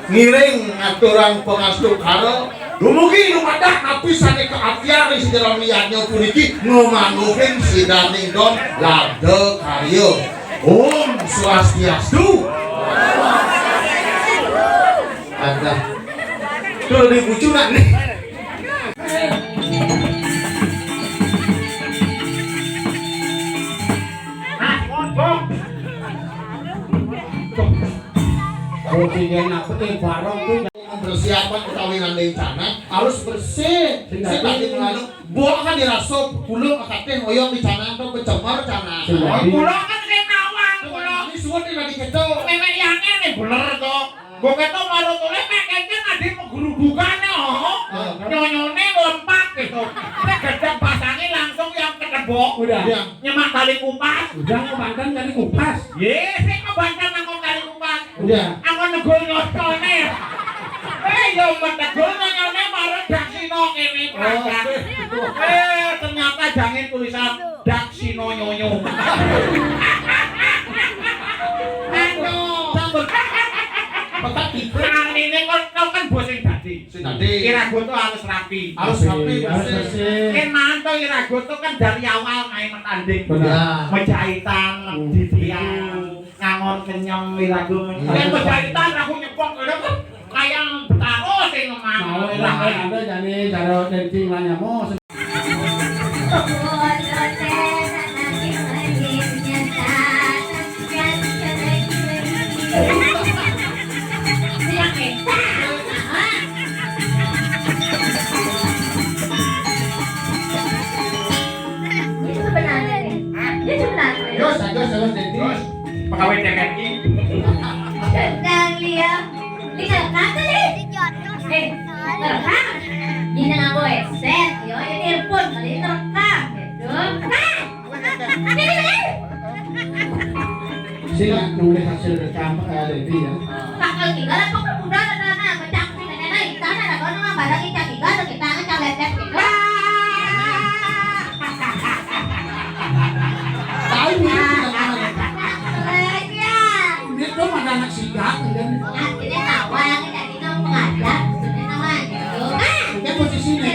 ngiring aturan pengastu karo dumugi lumadah napisane keatian si jero liatnya puniki ngomangguhin si Daningdon Lade Karyo. Om Swastiastu. Ada tuh di bucuran nih. Persiapan perkawinan lencana harus bersih. Saya tadi melalui buah kan dirasup pulau akatnya oyong di cana atau kecemar cana. Pulau kan kenawang pulau. Ini suat ini lagi kecoh. Memang yang ini bener toh. Bukan tuh baru tulis pengennya nadi menggerudukannya nyonyone lompat gitu. Gedek pasangnya langsung yang ketebok. Udah. Nyemak kali kupas. Udah ngebantan kali kupas. Yes, saya ngebantan nangkong kali kupas. Udah. Aku negul nyotone. Yo metegul nyone marah Daksino kene perasaan. Ternyata jangin tulisan Daksino nyonyo. Aduh. Petak tipe. Ini kau kan bos yang tadi. Irago tuh harus rapi. Harus rapi bersih. Kan mantu Irago tuh kan dari awal main tanding. Benar. Menjahitan, didian, ngangon kenyang Irago. Kan menjahitan aku nyepong kayak betaro sing ngemang. Mau ada jadi cara kencing lanyamu. Pegawai TKI. Sedang lihat kata deh. Terekam. Ini aku headset, yo ini earphone kali ini terekam, gitu. Sila nulis hasil rekam Devi ya. Pakal tinggal apa udah ada macam sih nenek di sana ada orang barang ikan tinggal kita ngecak lecet gitu. Tahu ya. Iya. Itu ada anak sidak dan Akhirnya tawa yang jadi nang mengajar, sudah nama gitu. dia posisinya.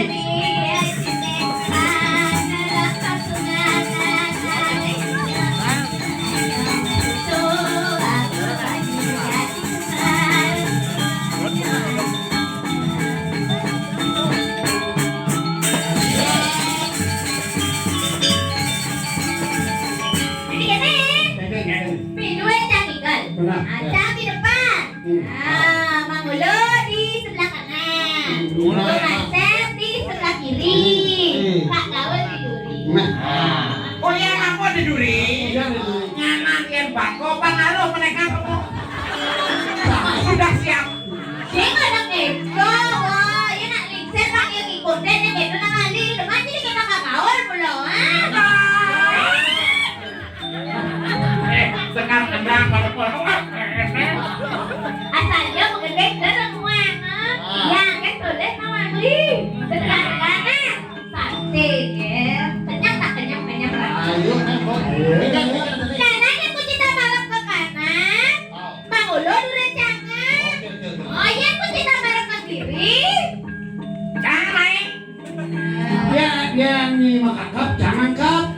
Ada di depan. Nah, Mang Ulu di sebelah kanan. Untuk Asep di sebelah kiri. Kak Gaul di duri. Oh ya, aku di duri. Nyanan yang bako pengaruh mereka kamu. Sudah siap. Dia nggak ada kepo. Wah, ya nak lingser pak yang ikutin yang itu nang ali. Depan jadi kita Kak Gaul belum. Sekarang kendang pada pulang. Asalnya mengendek semua. Ya, kan tulis nama li. Sekarang kanan. Pasti ya. Kenyang tak kenyang berarti. Ayo, Kanannya kunci tamalap ke kanan. Mang Ulu dulu jangan. Oh iya kunci tamalap ke kiri. Jangan main. Dia nyimak akap jangan kap.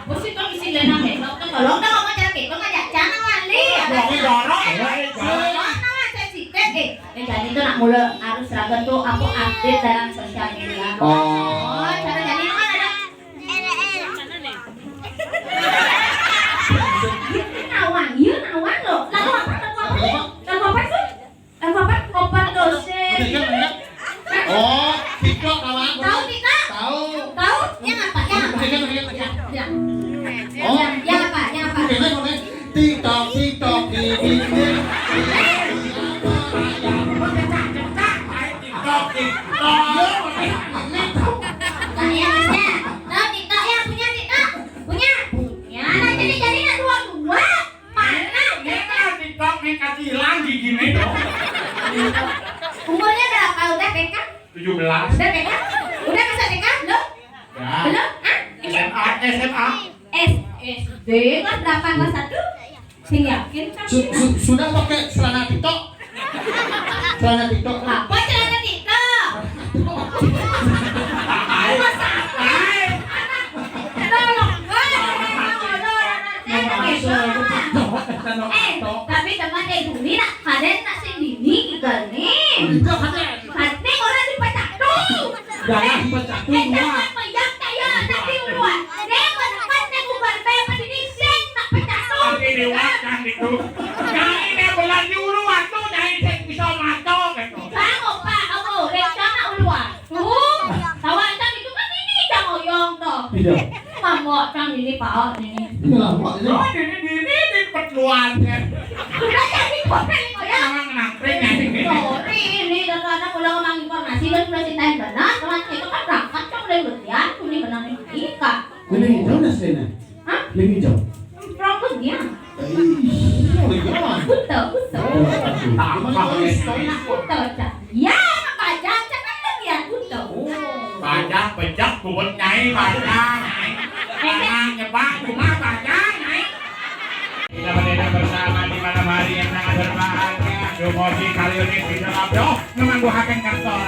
Musik kok isi lenang tolong dong ngomong cara gitu ngajak jangan wali. Wong dorong. Jadi itu nak mulai harus seragam tuh aku update dalam sosial media. Oh, cara jadi itu kan ada. Nawang, iya nawang loh. Lalu apa? Lalu apa? Koper dosen. Oh, TikTok kawan. Tahu tidak? Tahu. Tahu? Yang apa? Yang apa? Yang. Oh, Yang apa? Yang apa? TikTok di. Nah, ya masnya. Tahu TikTok ya? Punya TikTok? Punya. Nah, jadi nak dua. Mana? TikTok nih kasih hilang gini dong. Umurnya berapa? Udah PK? 17. Udah PK? Udah masuk PK? Belum? Ya. Belum? SMA. SD kelas berapa? Kelas 1? Saya yakin kan? Sudah pakai celana TikTok? Celana TikTok. Apa celana TikTok? Masa apa? Tolong, tapi teman kayak gini nak kalian nak sendiri kita nih. Hati orang dipecah tuh. Jangan pecah tuh. Jangan peyang kaya tapi uluan. Dia menekan yang ubah bayar pada diseng nak pecah tuh. Oke dewasa gitu. Yang ini bulan diuluan tuh dari saya bisa matok gitu. Bang opa, kamu rencana uluan. Kawan cang itu kan ini cang oyong toh. Iya. Mamok cang ini pak ini. Kenapa ini? Oh ini perluan ya. Udah jadi kota ini oyong. Orang nangkring ya gitu. Sorry, ini kadang-kadang udah ngomong informasi kan sudah ceritain benar. Teman itu kan berangkat cang udah berlian, kuning benar nih nikah. Kuning hijau nasrena. Hah? Kuning hijau. Rambut dia. Jangan. Betul. Tak Betul cang. Ya, pajak cang kan bagian betul. Pajak pejak kubun nyai pajak. Karena nyebak cuma pajak nyai. Kita berdua bersama di malam hari yang sangat berbahagia. Promosi kali ini bisa labdo memangguhakan kantor.